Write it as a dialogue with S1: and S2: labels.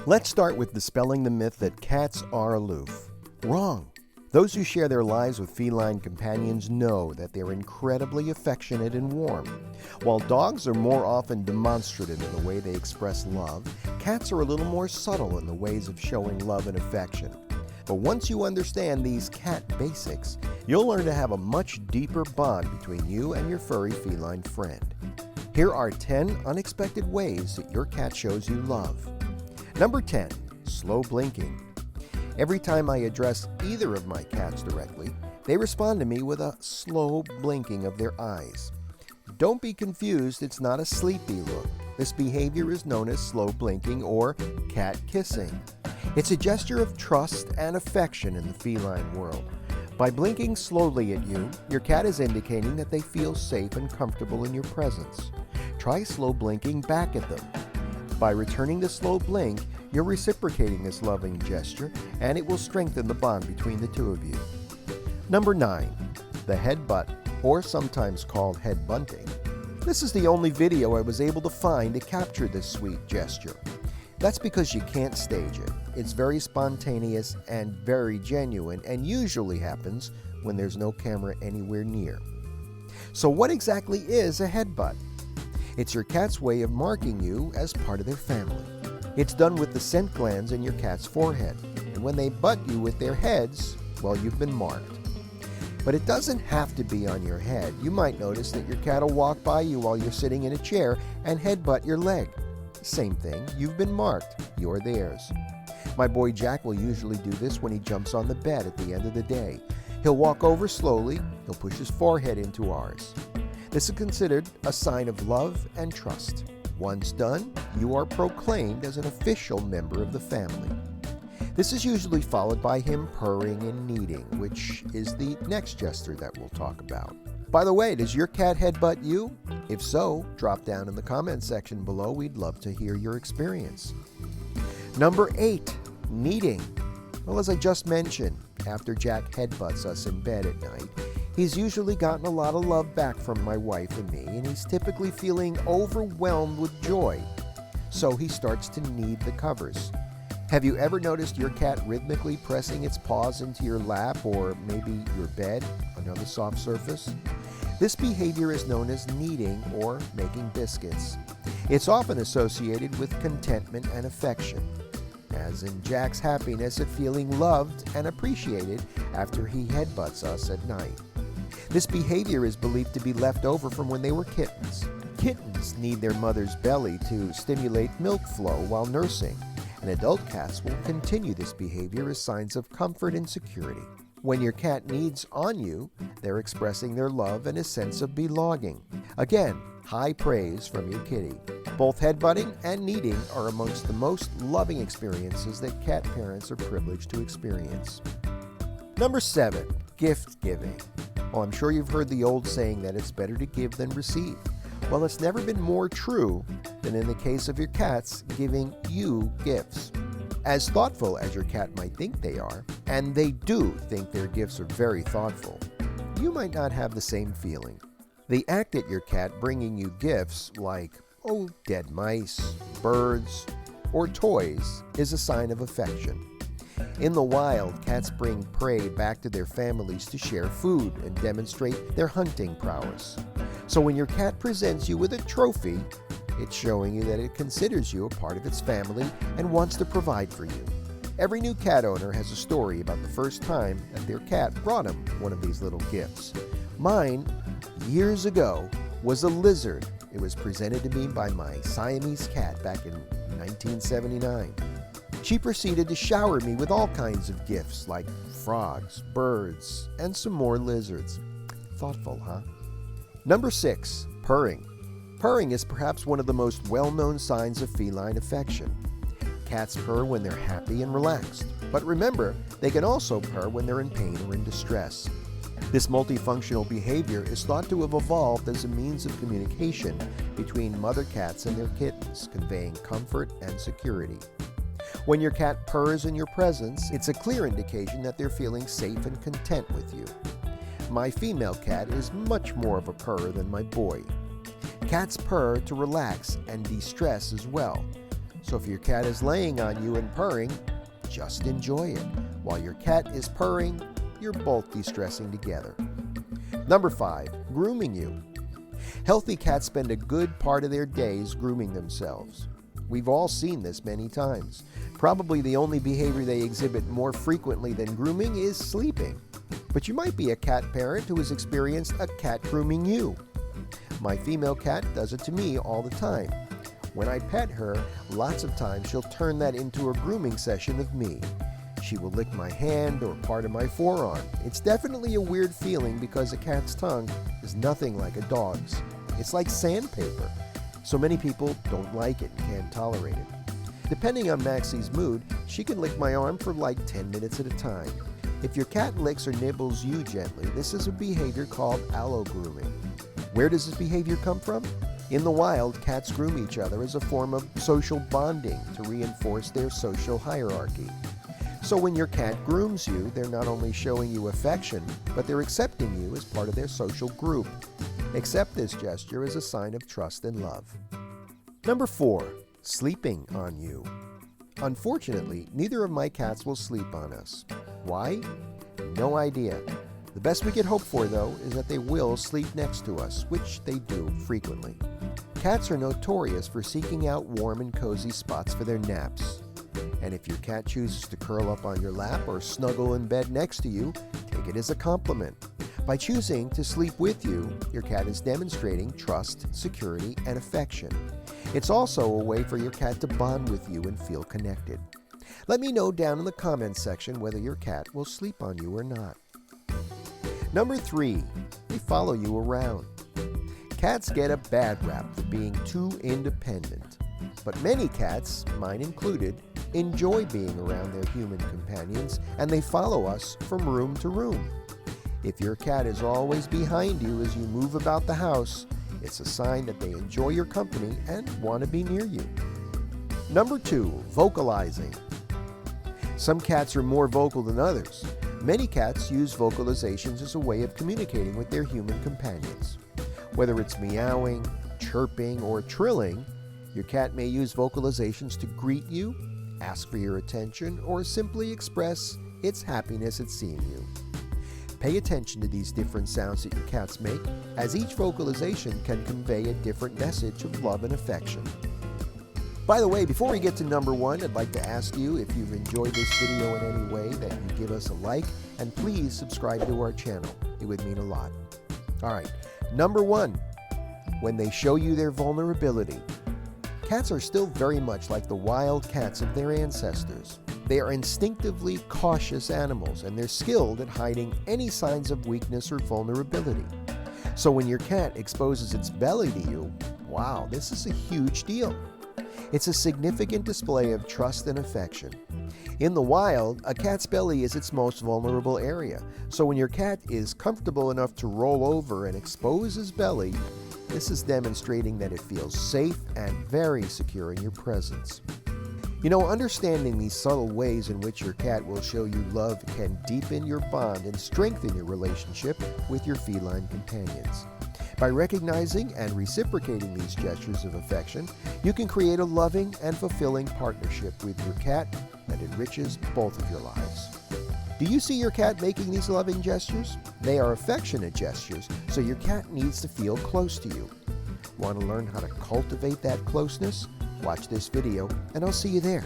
S1: Let's start with dispelling the myth that cats are aloof. Wrong. Those who share their lives with feline companions know that they're incredibly affectionate and warm. While dogs are more often demonstrative in the way they express love, cats are a little more subtle in the ways of showing love and affection. But once you understand these cat basics, you'll learn to have a much deeper bond between you and your furry feline friend. Here are 10 unexpected ways that your cat shows you love. Number 10, slow blinking. Every time I address either of my cats directly, they respond to me with a slow blinking of their eyes. Don't be confused, it's not a sleepy look. This behavior is known as slow blinking or cat kissing. It's a gesture of trust and affection in the feline world. By blinking slowly at you, your cat is indicating that they feel safe and comfortable in your presence. Try slow blinking back at them. By returning the slow blink, you're reciprocating this loving gesture, and it will strengthen the bond between the two of you. Number 9, the headbutt, or sometimes called headbutting. This is the only video I was able to find to capture this sweet gesture. That's because you can't stage it. It's very spontaneous and very genuine, and usually happens when there's no camera anywhere near. So what exactly is a headbutt? It's your cat's way of marking you as part of their family. It's done with the scent glands in your cat's forehead, and when they butt you with their heads, well, you've been marked. But it doesn't have to be on your head. You might notice that your cat will walk by you while you're sitting in a chair and headbutt your leg. Same thing, you've been marked, you're theirs. My boy Jack will usually do this when he jumps on the bed at the end of the day. He'll walk over slowly, he'll push his forehead into ours. This is considered a sign of love and trust. Once done, you are proclaimed as an official member of the family. This is usually followed by him purring and kneading, which is the next gesture that we'll talk about. By the way, does your cat headbutt you? If so, drop down in the comment section below. We'd love to hear your experience. Number 8, kneading. Well, as I just mentioned, after Jack headbutts us in bed at night, he's usually gotten a lot of love back from my wife and me, and he's typically feeling overwhelmed with joy. So he starts to knead the covers. Have you ever noticed your cat rhythmically pressing its paws into your lap or maybe your bed, another soft surface? This behavior is known as kneading or making biscuits. It's often associated with contentment and affection, as in Jack's happiness at feeling loved and appreciated after he headbutts us at night. This behavior is believed to be left over from when they were kittens. Kittens need their mother's belly to stimulate milk flow while nursing, and adult cats will continue this behavior as signs of comfort and security. When your cat kneads on you, they're expressing their love and a sense of belonging. Again, high praise from your kitty. Both headbutting and kneading are amongst the most loving experiences that cat parents are privileged to experience. Number 7, gift giving. Well, I'm sure you've heard the old saying that it's better to give than receive. Well, it's never been more true than in the case of your cats giving you gifts. As thoughtful as your cat might think they are, and they do think their gifts are very thoughtful, you might not have the same feeling. The act at your cat bringing you gifts like, dead mice, birds, or toys is a sign of affection. In the wild, cats bring prey back to their families to share food and demonstrate their hunting prowess. So when your cat presents you with a trophy, it's showing you that it considers you a part of its family and wants to provide for you. Every new cat owner has a story about the first time that their cat brought him one of these little gifts. Mine, years ago, was a lizard. It was presented to me by my Siamese cat back in 1979. She proceeded to shower me with all kinds of gifts like frogs, birds, and some more lizards. Thoughtful, huh? Number 6, purring. Purring is perhaps one of the most well-known signs of feline affection. Cats purr when they're happy and relaxed, but remember, they can also purr when they're in pain or in distress. This multifunctional behavior is thought to have evolved as a means of communication between mother cats and their kittens, conveying comfort and security. When your cat purrs in your presence, it's a clear indication that they're feeling safe and content with you. My female cat is much more of a purrer than my boy. Cats purr to relax and de-stress as well. So if your cat is laying on you and purring, just enjoy it. While your cat is purring, you're both de-stressing together. Number 5, grooming you. Healthy cats spend a good part of their days grooming themselves. We've all seen this many times. Probably the only behavior they exhibit more frequently than grooming is sleeping. But you might be a cat parent who has experienced a cat grooming you. My female cat does it to me all the time. When I pet her, lots of times she'll turn that into a grooming session of me. She will lick my hand or part of my forearm. It's definitely a weird feeling because a cat's tongue is nothing like a dog's. It's like sandpaper. So many people don't like it and can't tolerate it. Depending on Maxie's mood, she can lick my arm for like 10 minutes at a time. If your cat licks or nibbles you gently, this is a behavior called allo-grooming. Where does this behavior come from? In the wild, cats groom each other as a form of social bonding to reinforce their social hierarchy. So when your cat grooms you, they're not only showing you affection, but they're accepting you as part of their social group. Accept this gesture as a sign of trust and love. Number 4, sleeping on you. Unfortunately, neither of my cats will sleep on us. Why? No idea. The best we could hope for, though, is that they will sleep next to us, which they do frequently. Cats are notorious for seeking out warm and cozy spots for their naps. And if your cat chooses to curl up on your lap or snuggle in bed next to you, take it as a compliment. By choosing to sleep with you, your cat is demonstrating trust, security, and affection. It's also a way for your cat to bond with you and feel connected. Let me know down in the comments section whether your cat will sleep on you or not. Number 3, they follow you around. Cats get a bad rap for being too independent. But many cats, mine included, enjoy being around their human companions, and they follow us from room to room. If your cat is always behind you as you move about the house, it's a sign that they enjoy your company and want to be near you. Number 2, vocalizing. Some cats are more vocal than others. Many cats use vocalizations as a way of communicating with their human companions. Whether it's meowing, chirping, or trilling, your cat may use vocalizations to greet you, ask for your attention, or simply express its happiness at seeing you. Pay attention to these different sounds that your cats make, as each vocalization can convey a different message of love and affection. By the way, before we get to number 1, I'd like to ask you if you've enjoyed this video in any way that you give us a like, and please subscribe to our channel. It would mean a lot. Alright, number 1, when they show you their vulnerability. Cats are still very much like the wild cats of their ancestors. They are instinctively cautious animals, and they're skilled at hiding any signs of weakness or vulnerability. So when your cat exposes its belly to you, wow, this is a huge deal. It's a significant display of trust and affection. In the wild, a cat's belly is its most vulnerable area. So when your cat is comfortable enough to roll over and expose his belly, this is demonstrating that it feels safe and very secure in your presence. You know, understanding these subtle ways in which your cat will show you love can deepen your bond and strengthen your relationship with your feline companions. By recognizing and reciprocating these gestures of affection, you can create a loving and fulfilling partnership with your cat that enriches both of your lives. Do you see your cat making these loving gestures? They are affectionate gestures, so your cat needs to feel close to you. Want to learn how to cultivate that closeness? Watch this video, and I'll see you there.